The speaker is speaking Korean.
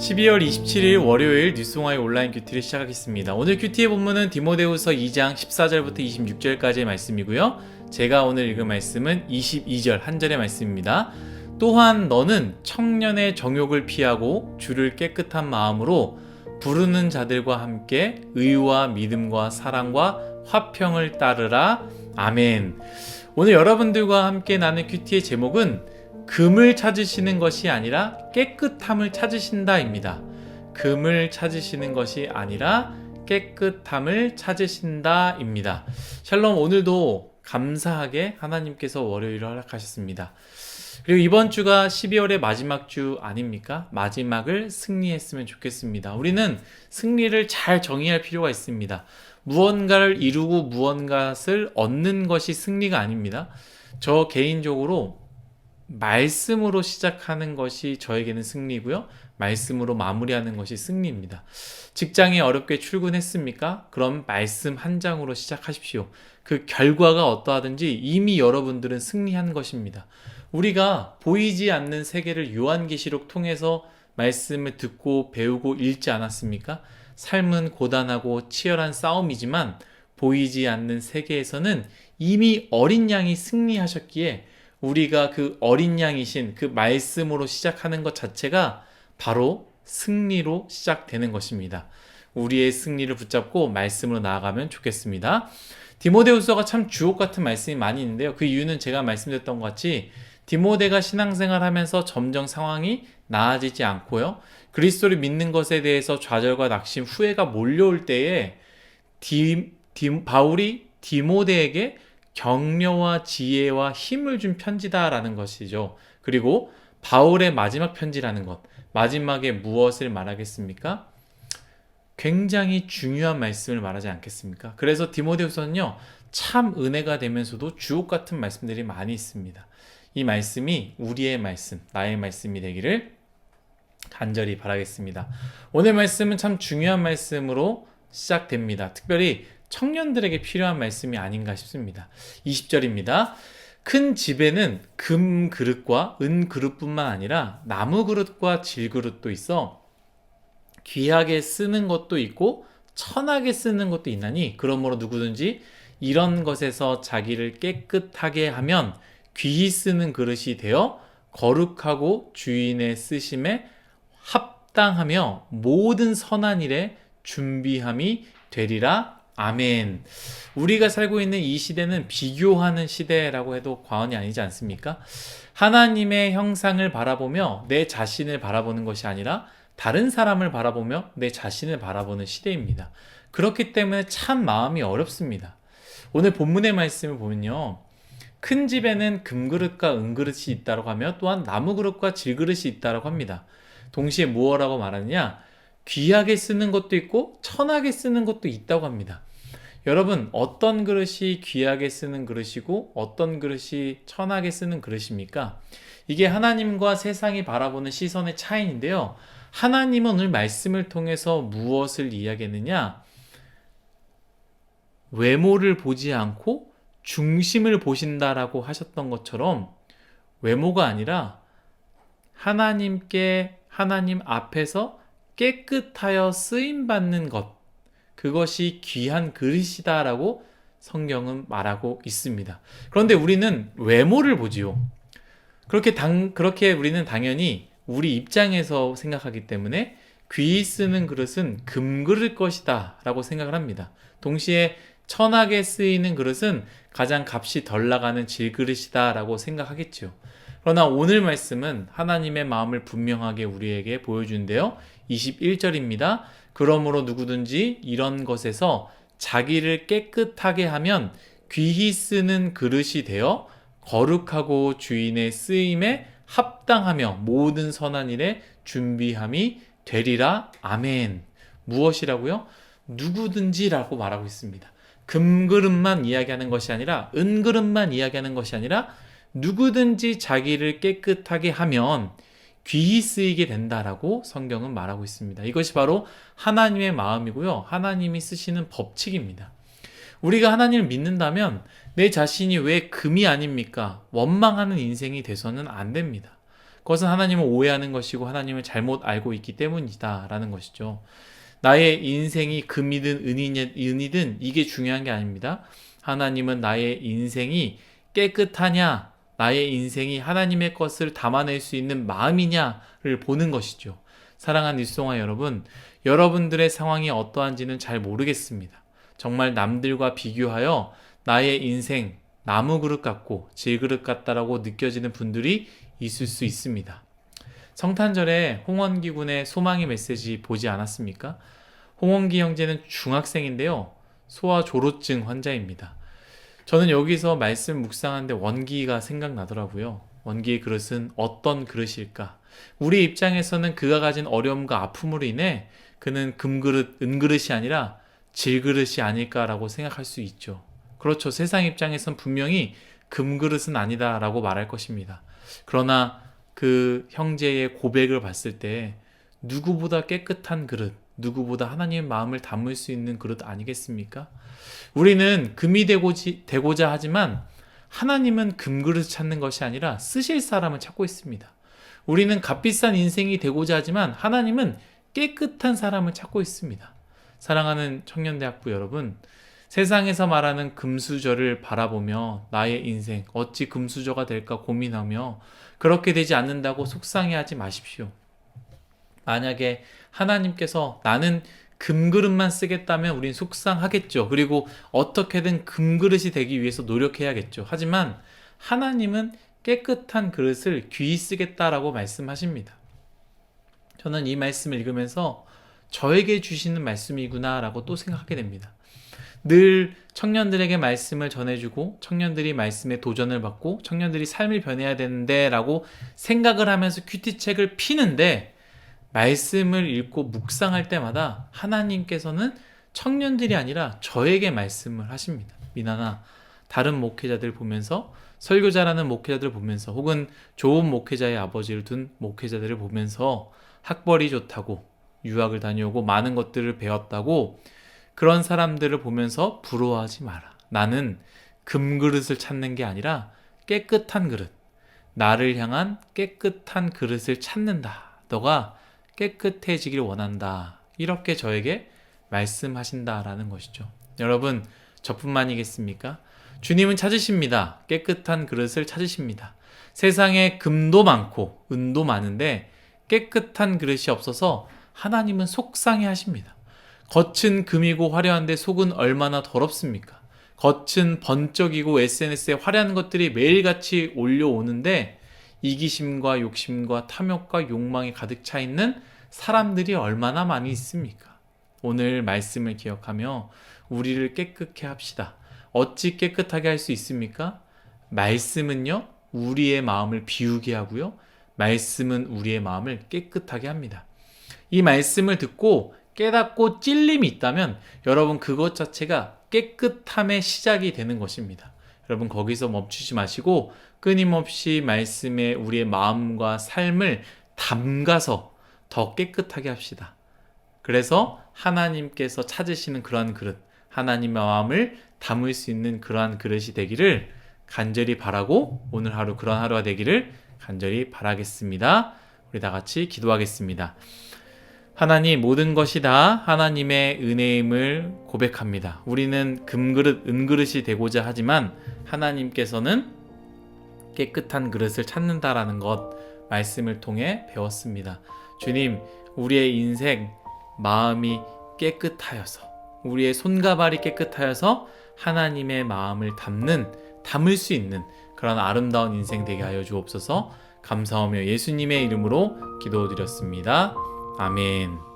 12월 27일 월요일 뉴스공화의 온라인 큐티를 시작하겠습니다. 오늘 큐티의 본문은 디모데후서 2장 14절부터 26절까지의 말씀이고요. 제가 오늘 읽은 말씀은 22절 한 절의 말씀입니다. 또한 너는 청년의 정욕을 피하고 주를 깨끗한 마음으로 부르는 자들과 함께 의와 믿음과 사랑과 화평을 따르라. 아멘. 오늘 여러분들과 함께 나눈 큐티의 제목은 금을 찾으시는 것이 아니라 깨끗함을 찾으신다입니다. 금을 찾으시는 것이 아니라 깨끗함을 찾으신다입니다. 샬롬, 오늘도 감사하게 하나님께서 월요일을 허락하셨습니다. 그리고 이번 주가 12월의 마지막 주 아닙니까? 마지막을 승리했으면 좋겠습니다. 우리는 승리를 잘 정의할 필요가 있습니다. 무언가를 이루고 무언가를 얻는 것이 승리가 아닙니다. 저 개인적으로 말씀으로 시작하는 것이 저에게는 승리고요. 말씀으로 마무리하는 것이 승리입니다. 직장에 어렵게 출근했습니까? 그럼 말씀 한 장으로 시작하십시오. 그 결과가 어떠하든지 이미 여러분들은 승리한 것입니다. 우리가 보이지 않는 세계를 요한계시록 통해서 말씀을 듣고 배우고 읽지 않았습니까? 삶은 고단하고 치열한 싸움이지만 보이지 않는 세계에서는 이미 어린 양이 승리하셨기에 우리가 그 어린 양이신 그 말씀으로 시작하는 것 자체가 바로 승리로 시작되는 것입니다. 우리의 승리를 붙잡고 말씀으로 나아가면 좋겠습니다. 디모데후서가 참 주옥 같은 말씀이 많이 있는데요. 그 이유는 제가 말씀드렸던 것 같이 디모데가 신앙생활 하면서 점점 상황이 나아지지 않고요. 그리스도를 믿는 것에 대해서 좌절과 낙심, 후회가 몰려올 때에 바울이 디모데에게 격려와 지혜와 힘을 준 편지다라는 것이죠. 그리고 바울의 마지막 편지라는 것, 마지막에 무엇을 말하겠습니까? 굉장히 중요한 말씀을 말하지 않겠습니까? 그래서 디모데후서는요, 참 은혜가 되면서도 주옥 같은 말씀들이 많이 있습니다. 이 말씀이 우리의 말씀, 나의 말씀이 되기를 간절히 바라겠습니다. 오늘 말씀은 참 중요한 말씀으로 시작됩니다. 특별히 청년들에게 필요한 말씀이 아닌가 싶습니다. 20절입니다. 큰 집에는 금 그릇과 은 그릇뿐만 아니라 나무 그릇과 질 그릇도 있어 귀하게 쓰는 것도 있고 천하게 쓰는 것도 있나니 그러므로 누구든지 이런 것에서 자기를 깨끗하게 하면 귀히 쓰는 그릇이 되어 거룩하고 주인의 쓰심에 합당하며 모든 선한 일에 준비함이 되리라. 아멘. 우리가 살고 있는 이 시대는 비교하는 시대라고 해도 과언이 아니지 않습니까? 하나님의 형상을 바라보며 내 자신을 바라보는 것이 아니라 다른 사람을 바라보며 내 자신을 바라보는 시대입니다. 그렇기 때문에 참 마음이 어렵습니다. 오늘 본문의 말씀을 보면요. 큰 집에는 금그릇과 은그릇이 있다고 하며 또한 나무그릇과 질그릇이 있다고 합니다. 동시에 무엇라고 말하느냐? 귀하게 쓰는 것도 있고 천하게 쓰는 것도 있다고 합니다. 여러분, 어떤 그릇이 귀하게 쓰는 그릇이고 어떤 그릇이 천하게 쓰는 그릇입니까? 이게 하나님과 세상이 바라보는 시선의 차이인데요. 하나님은 오늘 말씀을 통해서 무엇을 이야기했느냐? 외모를 보지 않고 중심을 보신다라고 하셨던 것처럼 외모가 아니라 하나님 앞에서 깨끗하여 쓰임받는 것, 그것이 귀한 그릇이다라고 성경은 말하고 있습니다. 그런데 우리는 외모를 보지요. 그렇게 우리는 당연히 우리 입장에서 생각하기 때문에 귀히 쓰는 그릇은 금그릇 것이다 라고 생각을 합니다. 동시에 천하게 쓰이는 그릇은 가장 값이 덜 나가는 질그릇이다 라고 생각하겠죠. 그러나 오늘 말씀은 하나님의 마음을 분명하게 우리에게 보여주는데요. 21절입니다. 그러므로 누구든지 이런 것에서 자기를 깨끗하게 하면 귀히 쓰는 그릇이 되어 거룩하고 주인의 쓰임에 합당하며 모든 선한 일에 준비함이 되리라. 아멘. 무엇이라고요? 누구든지라고 말하고 있습니다. 금그릇만 이야기하는 것이 아니라 은그릇만 이야기하는 것이 아니라 누구든지 자기를 깨끗하게 하면 귀히 쓰이게 된다라고 성경은 말하고 있습니다. 이것이 바로 하나님의 마음이고요. 하나님이 쓰시는 법칙입니다. 우리가 하나님을 믿는다면 내 자신이 왜 금이 아닙니까? 원망하는 인생이 돼서는 안 됩니다. 그것은 하나님을 오해하는 것이고 하나님을 잘못 알고 있기 때문이다 라는 것이죠. 나의 인생이 금이든 은이든 이게 중요한 게 아닙니다. 하나님은 나의 인생이 깨끗하냐, 나의 인생이 하나님의 것을 담아낼 수 있는 마음이냐를 보는 것이죠. 사랑하는 뉴스송아 여러분, 여러분들의 상황이 어떠한지는 잘 모르겠습니다. 정말 남들과 비교하여 나의 인생 나무 그릇 같고 질그릇 같다라고 느껴지는 분들이 있을 수 있습니다. 성탄절에 홍원기 군의 소망의 메시지 보지 않았습니까? 홍원기 형제는 중학생인데요. 소아조로증 환자입니다. 저는 여기서 말씀 묵상하는데 원기가 생각나더라고요. 원기의 그릇은 어떤 그릇일까? 우리 입장에서는 그가 가진 어려움과 아픔으로 인해 그는 금그릇, 은그릇이 아니라 질그릇이 아닐까라고 생각할 수 있죠. 그렇죠. 세상 입장에선 분명히 금그릇은 아니다라고 말할 것입니다. 그러나 그 형제의 고백을 봤을 때 누구보다 깨끗한 그릇, 누구보다 하나님의 마음을 담을 수 있는 그릇 아니겠습니까? 우리는 금이 되고자 하지만 하나님은 금그릇 찾는 것이 아니라 쓰실 사람을 찾고 있습니다. 우리는 값비싼 인생이 되고자 하지만 하나님은 깨끗한 사람을 찾고 있습니다. 사랑하는 청년대학부 여러분, 세상에서 말하는 금수저를 바라보며 나의 인생 어찌 금수저가 될까 고민하며 그렇게 되지 않는다고 속상해하지 마십시오. 만약에 하나님께서 나는 금그릇만 쓰겠다면 우린 속상하겠죠. 그리고 어떻게든 금그릇이 되기 위해서 노력해야겠죠. 하지만 하나님은 깨끗한 그릇을 귀히 쓰겠다라고 말씀하십니다. 저는 이 말씀을 읽으면서 저에게 주시는 말씀이구나라고 또 생각하게 됩니다. 늘 청년들에게 말씀을 전해주고 청년들이 말씀에 도전을 받고 청년들이 삶을 변해야 되는데 라고 생각을 하면서 큐티책을 피는데 말씀을 읽고 묵상할 때마다 하나님께서는 청년들이 아니라 저에게 말씀을 하십니다. 미나나, 다른 목회자들 보면서, 설교자라는 목회자들을 보면서, 혹은 좋은 목회자의 아버지를 둔 목회자들을 보면서 학벌이 좋다고, 유학을 다녀오고 많은 것들을 배웠다고, 그런 사람들을 보면서 부러워하지 마라. 나는 금그릇을 찾는 게 아니라 깨끗한 그릇, 나를 향한 깨끗한 그릇을 찾는다. 너가 깨끗해지길 원한다. 이렇게 저에게 말씀하신다라는 것이죠. 여러분, 저뿐만이겠습니까? 주님은 찾으십니다. 깨끗한 그릇을 찾으십니다. 세상에 금도 많고 은도 많은데 깨끗한 그릇이 없어서 하나님은 속상해 하십니다. 겉은 금이고 화려한데 속은 얼마나 더럽습니까? 겉은 번쩍이고 SNS에 화려한 것들이 매일같이 올려오는데 이기심과 욕심과 탐욕과 욕망이 가득 차 있는 사람들이 얼마나 많이 있습니까? 오늘 말씀을 기억하며 우리를 깨끗게 합시다. 어찌 깨끗하게 할 수 있습니까? 말씀은요, 우리의 마음을 비우게 하고요. 말씀은 우리의 마음을 깨끗하게 합니다. 이 말씀을 듣고 깨닫고 찔림이 있다면 여러분 그것 자체가 깨끗함의 시작이 되는 것입니다. 여러분 거기서 멈추지 마시고 끊임없이 말씀에 우리의 마음과 삶을 담가서 더 깨끗하게 합시다. 그래서 하나님께서 찾으시는 그러한 그릇, 하나님의 마음을 담을 수 있는 그러한 그릇이 되기를 간절히 바라고 오늘 하루 그런 하루가 되기를 간절히 바라겠습니다. 우리 다 같이 기도하겠습니다. 하나님, 모든 것이 다 하나님의 은혜임을 고백합니다. 우리는 금그릇, 은그릇이 되고자 하지만 하나님께서는 깨끗한 그릇을 찾는다라는 것 말씀을 통해 배웠습니다. 주님, 우리의 인생 마음이 깨끗하여서 우리의 손과 발이 깨끗하여서 하나님의 마음을 담을 수 있는 그런 아름다운 인생 되게 하여 주옵소서. 감사하며 예수님의 이름으로 기도드렸습니다. 아멘.